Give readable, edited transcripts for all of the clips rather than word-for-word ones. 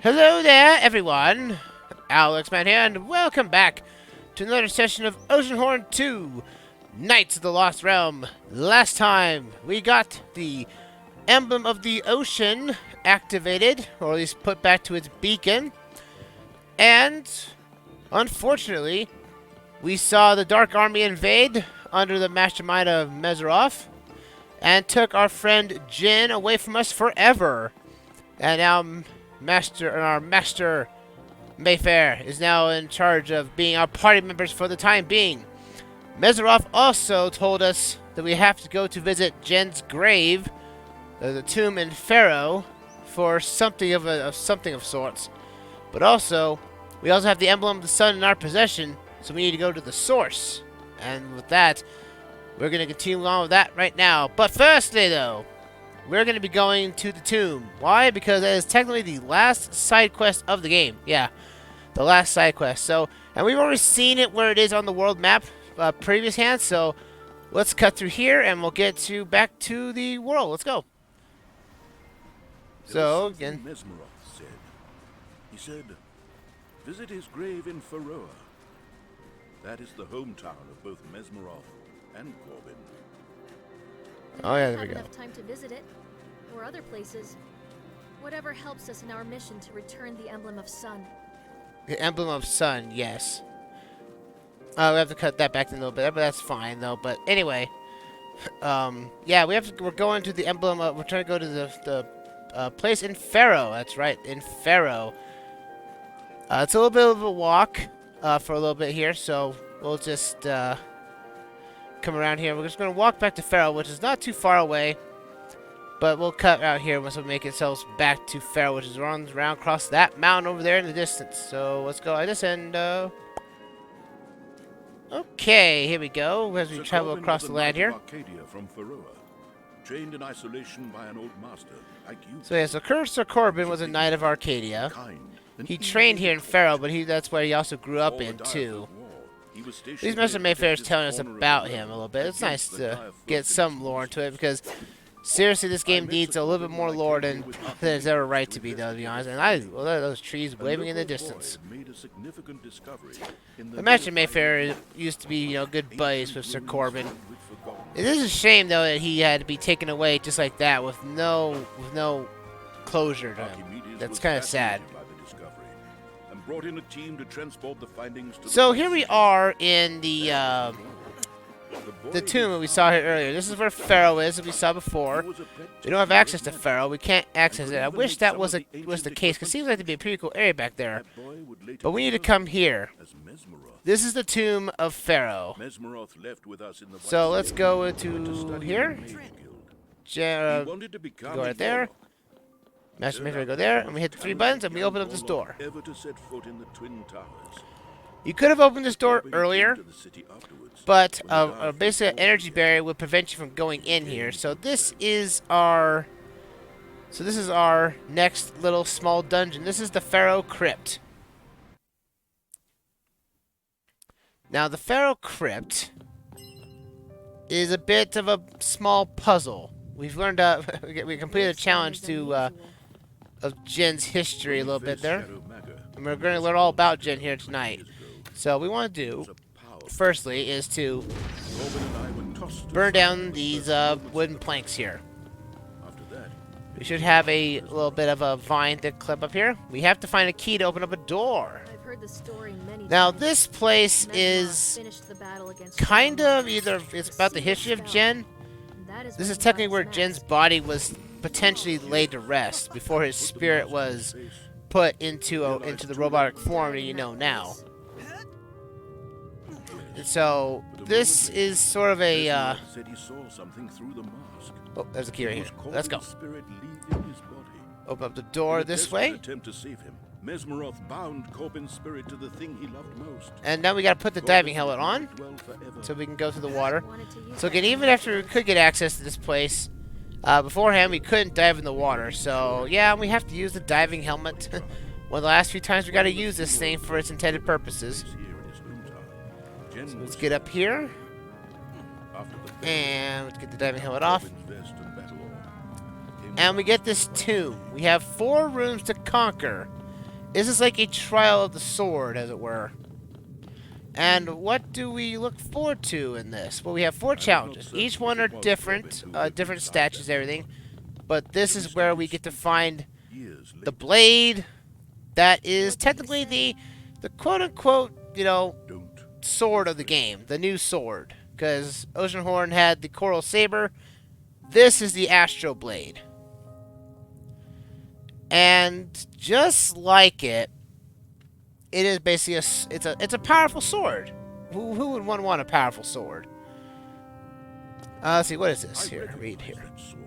Hello there, everyone. Alexman here, and welcome back to another session of Oceanhorn 2, Knights of the Lost Realm. Last time, we got the Emblem of the Ocean activated, or at least put back to its beacon. And, unfortunately, we saw the Dark Army invade under the mastermind of Mezeroth, and took our friend Jin away from us forever. And now, our master Mayfair is now in charge of being our party members for the time being. Mezeroth also told us that we have to go to visit Jen's grave, the tomb in Feral, for something of sorts. But also, we also have the Emblem of the Sun in our possession, so we need to go to the source. And with that, we're going to continue on with that right now. But firstly, though, we're going to be going to the tomb. Why? Because that is technically the last side quest of the game. Yeah, the last side quest. So, and we've already seen it where it is on the world map previous hand. So, let's cut through here and we'll get back to the world. Let's go. So, again. Mezeroth said. He said, visit his grave in Feral. That is the hometown of both Mezeroth and Corbin. Oh yeah, there we go. Enough time to visit it, or other places. Whatever helps us in our mission to return the Emblem of Sun. The Emblem of Sun, yes. We have to cut that back a little bit, but that's fine though. But anyway, yeah, we're going to the Emblem. We're trying to go to the place in Feral. That's right, in Feral. It's a little bit of a walk for a little bit here, so we'll just come around here. We're just going to walk back to Feral, which is not too far away, but we'll cut out here once we make ourselves back to Feral, which is around across that mountain over there in the distance. So let's go like this and okay, here we go as we travel across the land here. From Feral, trained in isolation by an old master like you. So yeah, so Sir Corbin was a knight of Arcadia. He trained here in Feral, but that's where he also grew up in too. At least Master Mayfair is telling us about him a little bit. It's nice to get some lore into it, because seriously, this game needs a little bit more lore than it's ever right to be, though, to be honest. And well, those trees waving in the distance. The Master Mayfair used to be, good buddies with Sir Corbin. It is a shame, though, that he had to be taken away just like that with no closure to him. That's kind of sad. Brought in a team to transport the findings to so here we are in the tomb that we saw here earlier. This is where Feral is, that we saw before. We don't have access to Feral. We can't access it. I wish that was the case, because it seems like to be a pretty cool area back there. But we need to come here. This is the tomb of Feral. So let's go to here. Go right there. Master Mayfair, go there, and we hit the 3 buttons, and we open up this door. You could have opened this door earlier, but basically an energy barrier would prevent you from going in here. So this is our next little small dungeon. This is the Feral Crypt. Now the Feral Crypt is a bit of a small puzzle. We've learned we completed a challenge of Jen's history a little bit there. And we're going to learn all about Jen here tonight. So what we want to do, firstly, is to burn down these wooden planks here. We should have a little bit of a vine to clip up here. We have to find a key to open up a door. Now this place is kind of it's about the history of Jen. This is technically where Jen's body was potentially laid to rest before his spirit was put into the robotic form that you know now. And so this is sort of a oh, there's a key right here. Let's go. Open up the door this way. Mezeroth bound Corbin's spirit to the thing he loved most. And now we gotta put the diving helmet on, so we can go through the water. So again, even after we could get access to this place, beforehand we couldn't dive in the water. So yeah, we have to use the diving helmet. One of the last few times we gotta use this thing for its intended purposes. Jen So was let's get up here. after the And let's get the diving helmet off. Corbin's vest and battle ore came And we get this tomb. We have 4 rooms to conquer. This is like a trial of the sword, as it were. And what do we look forward to in this? Well, we have 4 challenges. Each one are different, different statues, everything. But this is where we get to find years the later. blade that is technically the quote-unquote, you know, Don't sword of the game. The new sword. Because Oceanhorn had the coral saber. This is the astro blade. And just like it, it is basically it's a powerful sword. Who would want a powerful sword? Let's see, what is this here? Read here.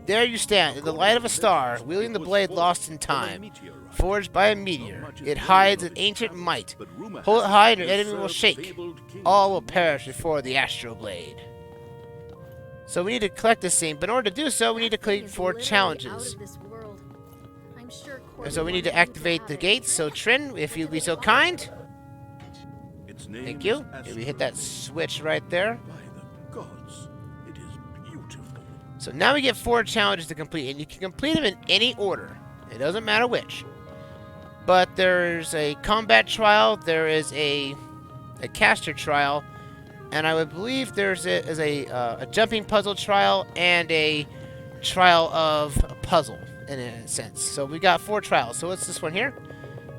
There you stand, in the light of a star, wielding the blade lost in time, forged by a meteor. It hides an ancient might. Hold it high and your enemy will shake. All will perish before the astro blade. So we need to collect this thing, but in order to do so, we need to complete 4 challenges. And so we need to activate the gates. So Trin, if you'd be so kind. Thank you. And we hit that switch right there. By the gods, it is beautiful. So now we get 4 challenges to complete, and you can complete them in any order. It doesn't matter which. But there's a combat trial, there is a caster trial, and I would believe there's a jumping puzzle trial and a trial of a puzzle, in a sense. So we got 4 trials. So what's this one here?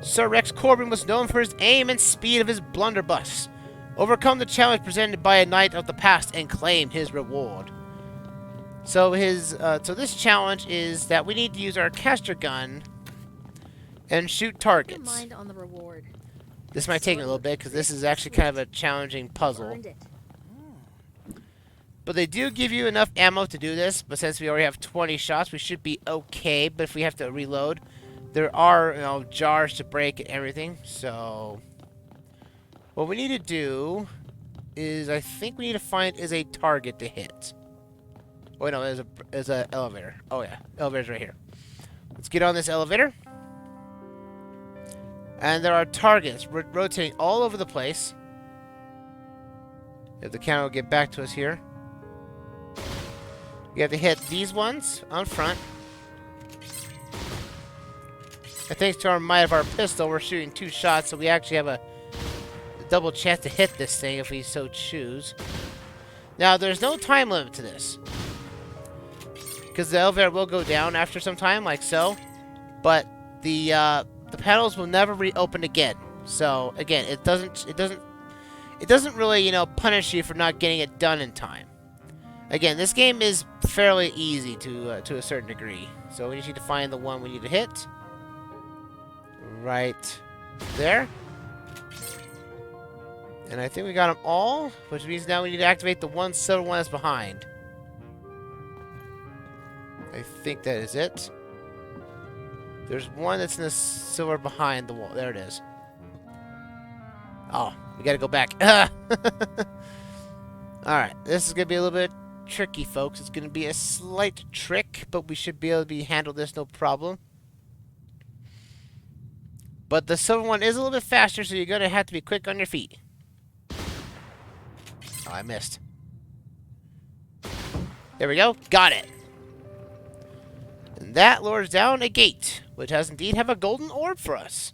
Sir Corbin was known for his aim and speed of his blunderbuss. Overcome the challenge presented by a knight of the past and claim his reward. So this challenge is that we need to use our caster gun and shoot targets. Mind on the reward. This might take a little bit because this is actually kind of a challenging puzzle. Earned it. But they do give you enough ammo to do this, but since we already have 20 shots, we should be okay. But if we have to reload, there are, you know, jars to break and everything. So what we need to do is, I think we need to find a target to hit. Oh wait, no, there's an elevator. Oh yeah, elevator's right here. Let's get on this elevator. And there are targets rotating all over the place. If the camera will get back to us here. You have to hit these ones on front. And thanks to our might of our pistol, we're shooting 2 shots, so we actually have a double chance to hit this thing if we so choose. Now, there's no time limit to this. Because the elevator will go down after some time, like so. But the panels will never reopen again. So again, it doesn't really, you know, punish you for not getting it done in time. Again, this game is fairly easy to a certain degree. So we just need to find the one we need to hit. Right there. And I think we got them all, which means now we need to activate the one silver one that's behind. I think that is it. There's one that's in the silver behind the wall. There it is. Oh, we gotta go back. Alright, this is gonna be a little bit tricky, folks. It's gonna be a slight trick, but we should be able to handle this no problem. But the silver one is a little bit faster, so you're gonna have to be quick on your feet. Oh, I missed. There we go. Got it. And that lures down a gate, which has indeed have a golden orb for us.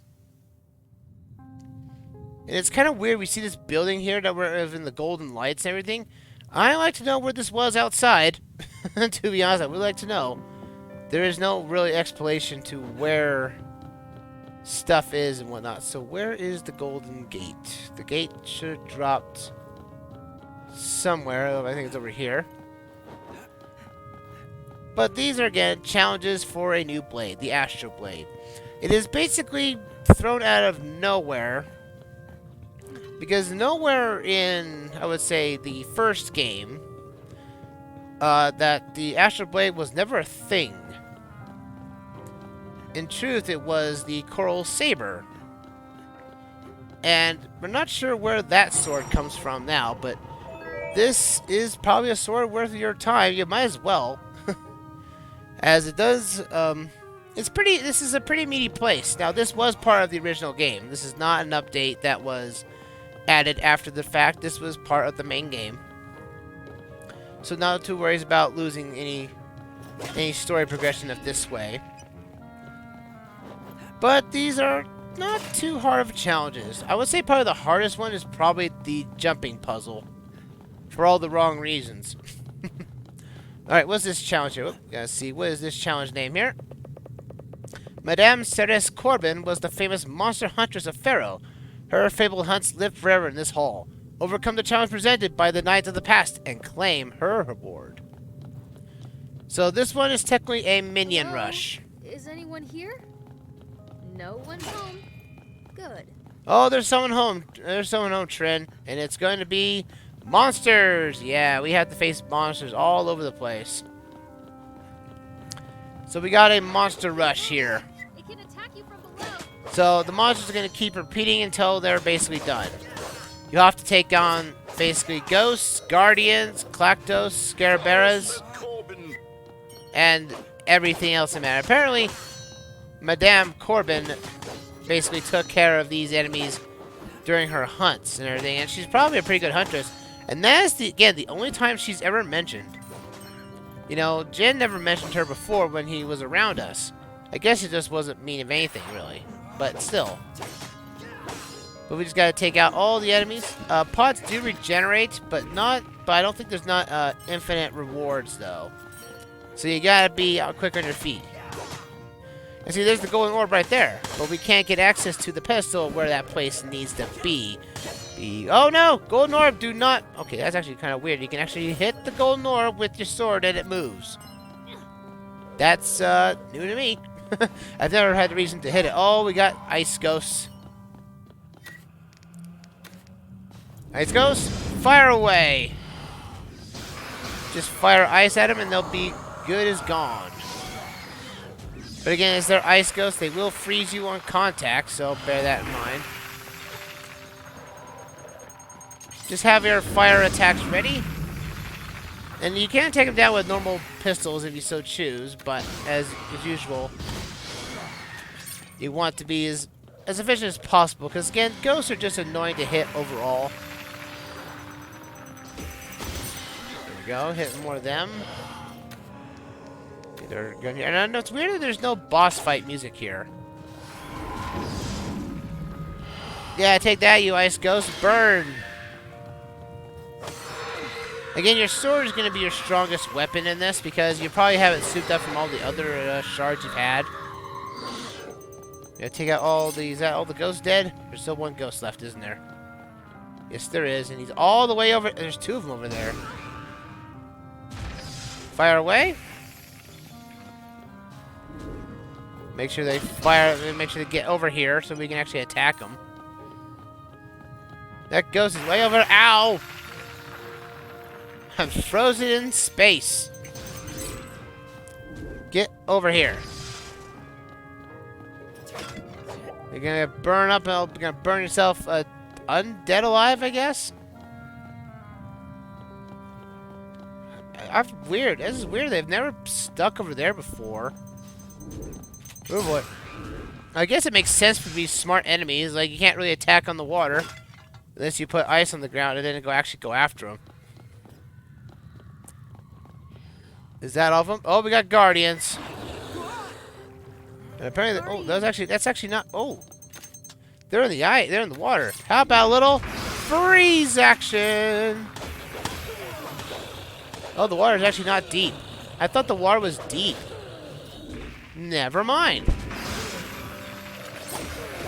And it's kind of weird. We see this building here that we're in the golden lights and everything. I like to know where this was outside. To be honest, I would like to know. There is no really explanation to where stuff is and whatnot. So where is the golden gate? The gate should have dropped somewhere. I think it's over here. But these are, again, challenges for a new blade, the Astro Blade. It is basically thrown out of nowhere. Because nowhere in, I would say, the first game, that the Astro Blade was never a thing. In truth, it was the Coral Saber. And we're not sure where that sword comes from now, but this is probably a sword worth your time. You might as well. As it does, this is a pretty meaty place. Now, this was part of the original game. This is not an update that was added after the fact. This was part of the main game. So not too worries about losing any story progression of this way. But these are not too hard of challenges. I would say probably the hardest one is probably the jumping puzzle. For all the wrong reasons. Alright, what's this challenge here? Gotta see, what is this challenge name here? Madame Sir Corbin was the famous monster huntress of Pharaoh. Her fabled hunts live forever in this hall. Overcome the challenge presented by the Knights of the Past and claim her reward. So this one is technically a minion rush. Is anyone here? No one home. Good. Oh, there's someone home. There's someone home, Trin. And it's going to be monsters. Yeah, we have to face monsters all over the place. So we got a monster rush here. It can attack you from below. So the monsters are going to keep repeating until they're basically done. You have to take on basically ghosts, guardians, Clactos, Scaraberas, and everything else in matter. Apparently, Madame Corbin basically took care of these enemies during her hunts and everything, and she's probably a pretty good huntress. And that is, again, the only time she's ever mentioned. You know, Jin never mentioned her before when he was around us. I guess it just wasn't mean of anything, really. But still. But we just gotta take out all the enemies. Pots do regenerate, but I don't think there's not infinite rewards, though. So you gotta be quick on your feet. And see, there's the golden orb right there. But we can't get access to the pedestal where that place needs to be. Oh no! Golden orb, do not... Okay, that's actually kind of weird. You can actually hit the golden orb with your sword and it moves. That's new to me. I've never had a reason to hit it. Oh, we got ice ghosts. Ice ghosts, fire away. Just fire ice at them and they'll be good as gone. But again, as they're ice ghosts, they will freeze you on contact, so bear that in mind. Just have your fire attacks ready. And you can take them down with normal pistols if you so choose, but as usual, you want to be as efficient as possible, because again, ghosts are just annoying to hit overall. There we go, hitting more of them. They're good here. And I know it's weird that there's no boss fight music here. Yeah, take that, you ice ghost. Burn! Again, your sword is going to be your strongest weapon in this because you probably have it souped up from all the other shards you've had. Yeah, take out all these. All the ghosts dead? There's still one ghost left, isn't there? Yes, there is, and he's all the way over. There's two of them over there. Fire away. Make sure they fire. Make sure they get over here so we can actually attack them. That ghost is way over. Ow! I'm frozen in space. Get over here. You're gonna burn up. You're gonna burn yourself undead alive, I guess. Weird. This is weird. They've never stuck over there before. Oh boy. I guess it makes sense for these smart enemies. Like, you can't really attack on the water unless you put ice on the ground and then actually go after them. Is that all of them? Oh, we got guardians. And apparently, oh, that's actually not. Oh, they're in the eye. They're in the water. How about a little freeze action? Oh, the water is actually not deep. I thought the water was deep. Never mind.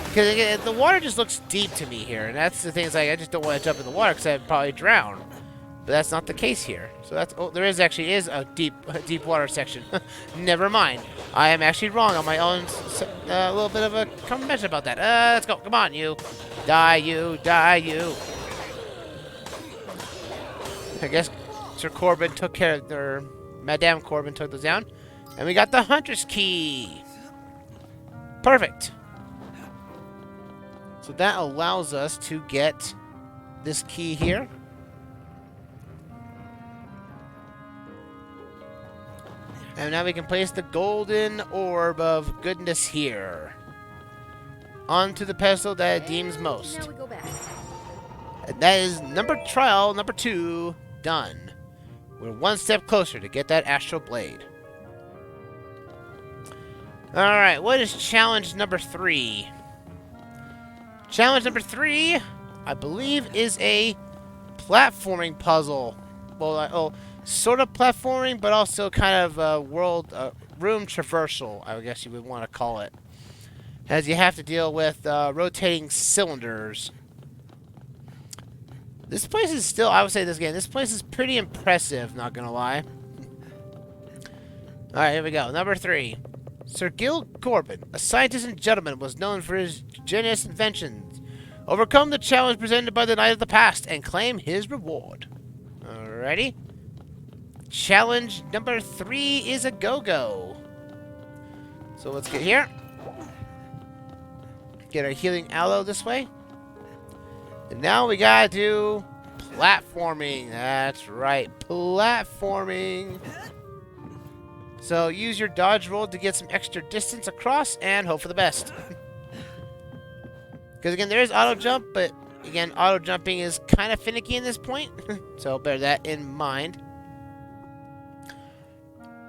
Because the water just looks deep to me here, and that's the thing. Is like I just don't want to jump in the water because I'd probably drown. But that's not the case here. So that's there is a deep water section. Never mind. I am actually wrong on my own. A little bit of a comment about that. Let's go. Come on, you. Die, you. Die, you. I guess Sir Corbin took care of their. Madame Corbin took those down. And we got the Hunter's Key. Perfect. So that allows us to get this key here. And now we can place the golden orb of goodness here. Onto the pedestal that it deems most. Now we go back. And that is trial number 2 done. We're one step closer to get that astral blade. Alright, what is challenge number 3? Challenge number 3, I believe, is a platforming puzzle. Well, sort of platforming, but also kind of room traversal, I guess you would want to call it. As you have to deal with rotating cylinders. This place is still, I would say this again, this place is pretty impressive, not gonna lie. Alright, here we go. Number 3. Sir Corbin, a scientist and gentleman, was known for his genius inventions. Overcome the challenge presented by the Knight of the Past and claim his reward. Alrighty. Challenge number 3 is a go-go. So let's get here. Get our healing aloe this way. And now we gotta do platforming. That's right, platforming. So use your dodge roll to get some extra distance across and hope for the best. Because again, there is auto jump, but again, auto jumping is kind of finicky in this point. So bear that in mind.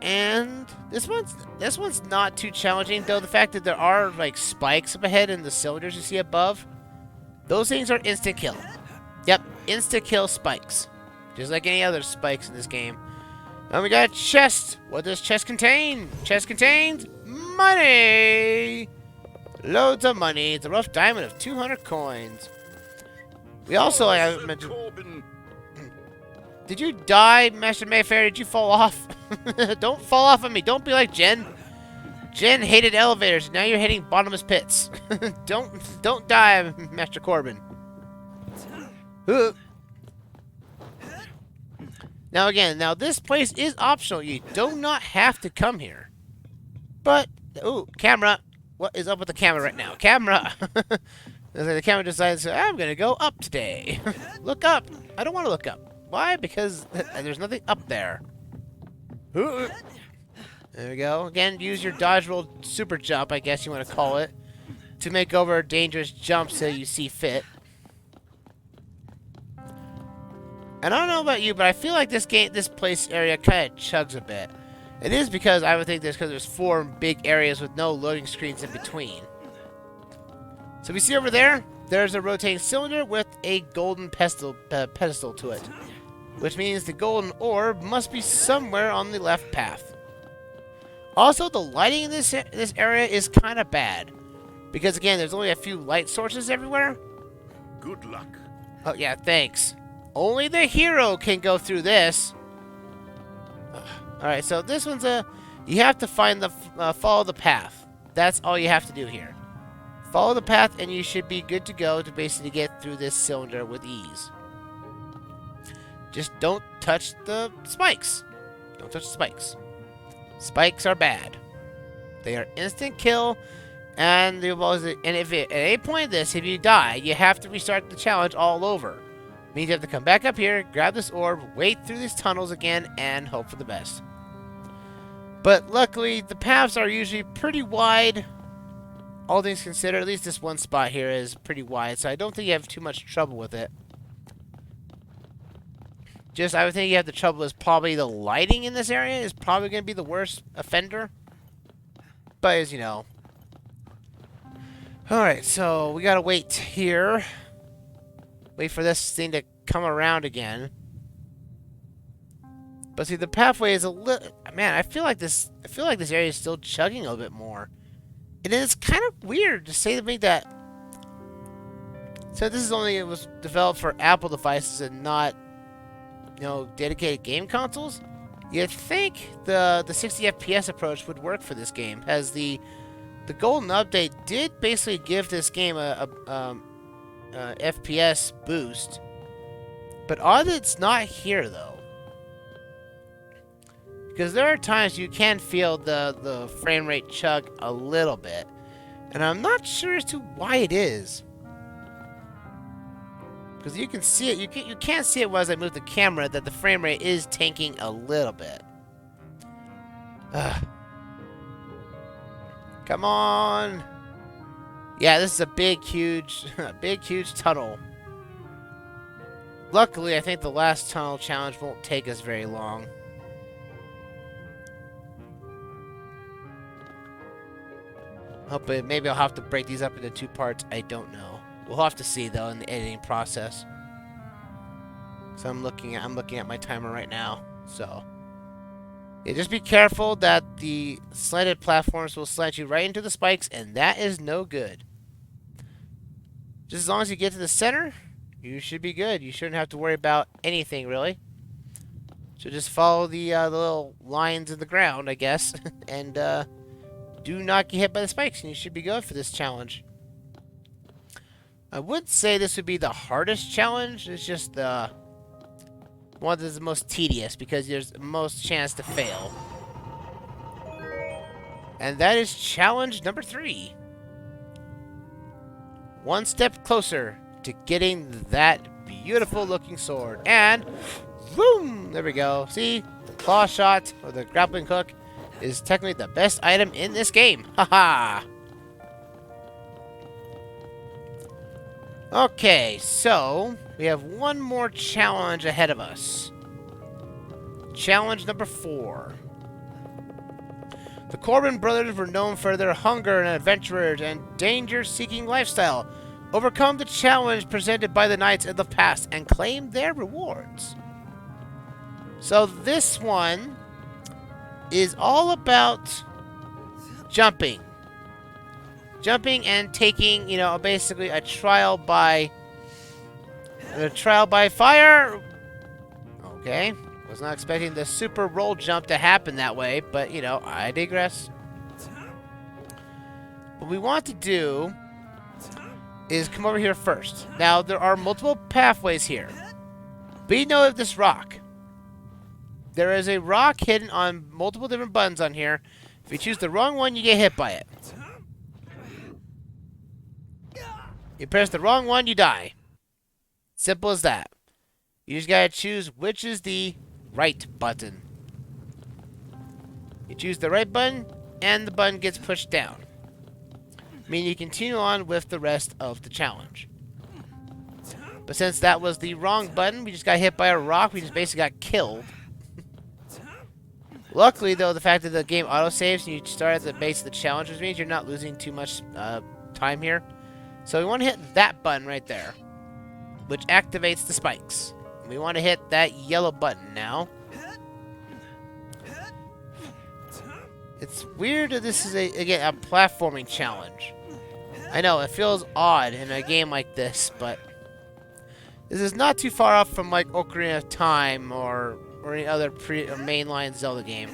And this one's not too challenging, though the fact that there are like spikes up ahead in the cylinders you see above. Those things are instant kill. Yep, instant kill spikes. Just like any other spikes in this game. And we got a chest. What does chest contain? Chest contains money. Loads of money. It's a rough diamond of 200 coins. We also, like I mentioned... Corbin. Did you die, Master Mayfair? Did you fall off? Don't fall off on me. Don't be like Jen. Jen hated elevators. Now you're hitting bottomless pits. Don't die, Master Corbin. Now this place is optional. You do not have to come here. But camera. What is up with the camera right now? Camera. The camera decides I'm gonna go up today. Look up. I don't want to look up. Why? Because there's nothing up there. There we go. Again, use your dodge roll super jump, I guess you want to call it, to make over dangerous jumps so you see fit. And I don't know about you, but I feel like this place area kind of chugs a bit. It is because I would think because there's 4 big areas with no loading screens in between. So we see over there, there's a rotating cylinder with a golden pedestal to it, which means the golden orb must be somewhere on the left path. Also, the lighting in this area is kind of bad. Because, again, there's only a few light sources everywhere. Good luck. Oh, yeah, thanks. Only the hero can go through this. Alright, so this one's you have to find the... follow the path. That's all you have to do here. Follow the path, and you should be good to go to basically get through this cylinder with ease. Just don't touch the spikes. Don't touch the spikes. Spikes are bad. They are instant kill, and if at any point in this, if you die, you have to restart the challenge all over. Means you have to come back up here, grab this orb, wait through these tunnels again, and hope for the best. But luckily, the paths are usually pretty wide. All things considered, at least this one spot here is pretty wide, so I don't think you have too much trouble with it. I would think you have the trouble is probably the lighting in this area is probably going to be the worst offender. But as you know. Alright, so we got to wait here. Wait for this thing to come around again. But see, the pathway is a little... Man, I feel like this area is still chugging a little bit more. And then it's kind of weird to say to me that... So it was developed for Apple devices and not... dedicated game consoles. You'd think the 60 FPS approach would work for this game, as the golden update did basically give this game a FPS boost. But odd it's not here though, because there are times you can feel the frame rate chug a little bit, and I'm not sure as to why it is. Because you can see it, you can't see it as I move the camera that the frame rate is tanking a little bit. Come on! Yeah, this is a big, huge tunnel. Luckily, I think the last tunnel challenge won't take us very long. Maybe I'll have to break these up into 2 parts. I don't know. We'll have to see though in the editing process. So I'm looking at my timer right now. So yeah, just be careful that the slanted platforms will slant you right into the spikes, and that is no good. Just as long as you get to the center, you should be good. You shouldn't have to worry about anything really. So just follow the little lines in the ground, I guess, and do not get hit by the spikes, and you should be good for this challenge. I would say this would be the hardest challenge. It's just the one that's the most tedious because there's the most chance to fail. And that is challenge number 3. One step closer to getting that beautiful looking sword. And boom! There we go. See? The claw shot, or the grappling hook, is technically the best item in this game. Haha! Okay, so we have one more challenge ahead of us. Challenge number 4. The Corbin Brothers were known for their hunger and adventurers and danger-seeking lifestyle. Overcome the challenge presented by the knights of the past and claim their rewards. So this one is all about jumping. Jumping and taking, basically a trial by fire. Okay. Was not expecting the super roll jump to happen that way, but, I digress. What we want to do is come over here first. Now, there are multiple pathways here. We know of this rock. There is a rock hidden on multiple different buttons on here. If you choose the wrong one, you get hit by it. You press the wrong one, you die. Simple as that. You just gotta choose which is the right button. You choose the right button, and the button gets pushed down. Meaning you continue on with the rest of the challenge. But since that was the wrong button, we just got hit by a rock, we just basically got killed. Luckily, though, the fact that the game autosaves and you start at the base of the challenge, which means you're not losing too much time here. So we want to hit that button right there, which activates the spikes. We want to hit that yellow button now. It's weird that this is, again, a platforming challenge. I know, it feels odd in a game like this, but this is not too far off from, like, Ocarina of Time or any other mainline Zelda game,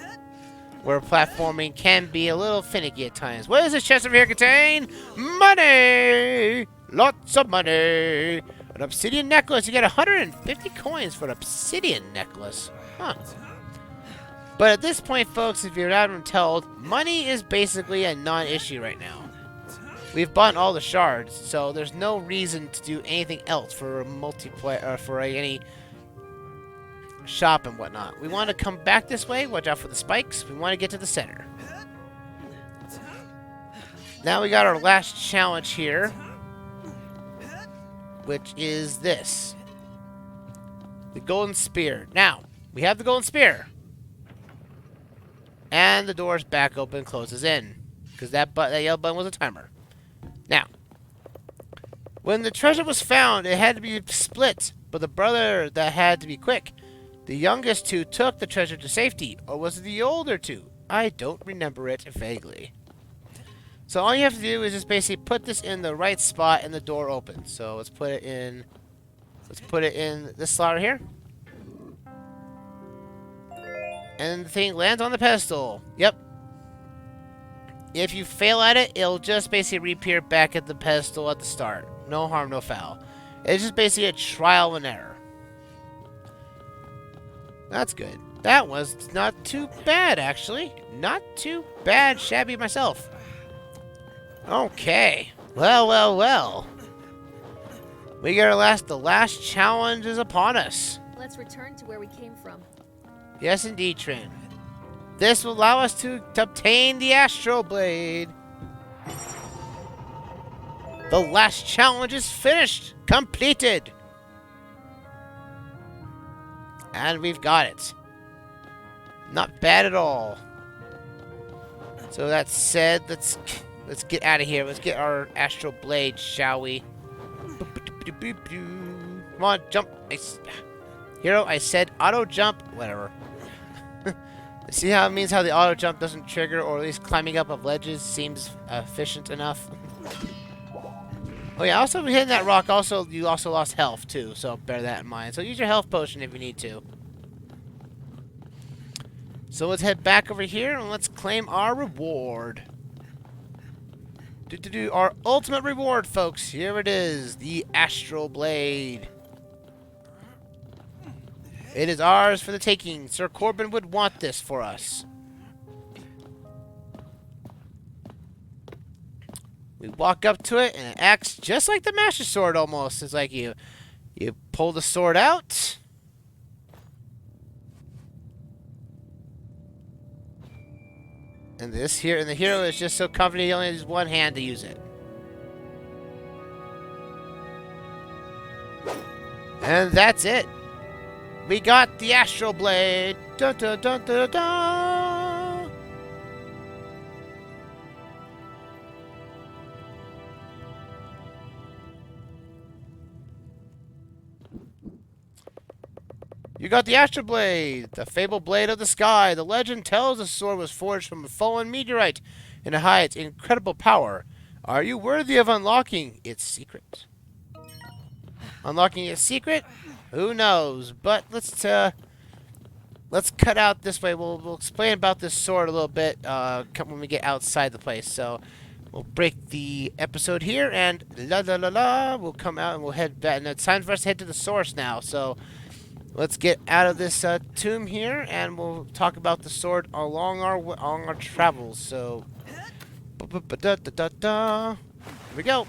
where platforming can be a little finicky at times. What does this chest over here contain? Money! Lots of money! An obsidian necklace. You get 150 coins for an obsidian necklace. Huh. But at this point, folks, if you're not told, money is basically a non-issue right now. We've bought all the shards, so there's no reason to do anything else for a multiplayer or for any shop and whatnot. We want to come back this way. Watch out for the spikes. We want to get to the center. Now we got our last challenge here, which is this. The golden spear. Now, we have the golden spear. And the door's back open, closes in. Because that yellow button was a timer. Now, when the treasure was found, it had to be split. But the brother that had to be quick. The youngest two took the treasure to safety, or was it the older two? I don't remember it vaguely. So all you have to do is just basically put this in the right spot and the door opens. So let's put it in this slot right here. And the thing lands on the pedestal. Yep. If you fail at it, it'll just basically reappear back at the pedestal at the start. No harm, no foul. It's just basically a trial and error. That's good. That was not too bad, actually. Not too bad, shabby myself. Okay. Well, well, well. We got the last challenge is upon us. Let's return to where we came from. Yes, indeed, Trin. This will allow us to obtain the Astro Blade. The last challenge is finished. Completed. And we've got it. Not bad at all. So that said, let's get out of here. Let's get our astral blade, shall we? Come on, jump. Hero, I said auto jump. Whatever. See how it means how the auto jump doesn't trigger, or at least climbing up of ledges seems efficient enough. Oh yeah, also hitting that rock, you also lost health too, so bear that in mind. So use your health potion if you need to. So let's head back over here and let's claim our reward. Our ultimate reward, folks. Here it is, the Astral Blade. It is ours for the taking. Sir Corbin would want this for us. We walk up to it, and it acts just like the Master Sword almost. It's like you pull the sword out. And the hero is just so confident he only has one hand to use it. And that's it. We got the Astral Blade. Dun, dun, dun, dun, dun. You got the Astral Blade, the fabled blade of the sky. The legend tells the sword was forged from a fallen meteorite and it hides incredible power. Are you worthy of unlocking its secret? Unlocking its secret? Who knows? But let's cut out this way. We'll explain about this sword a little bit when we get outside the place. So we'll break the episode here, and we'll come out and we'll head back. And it's time for us to head to the source now. So let's get out of this tomb here, and we'll talk about the sword along our travels. So, here we go.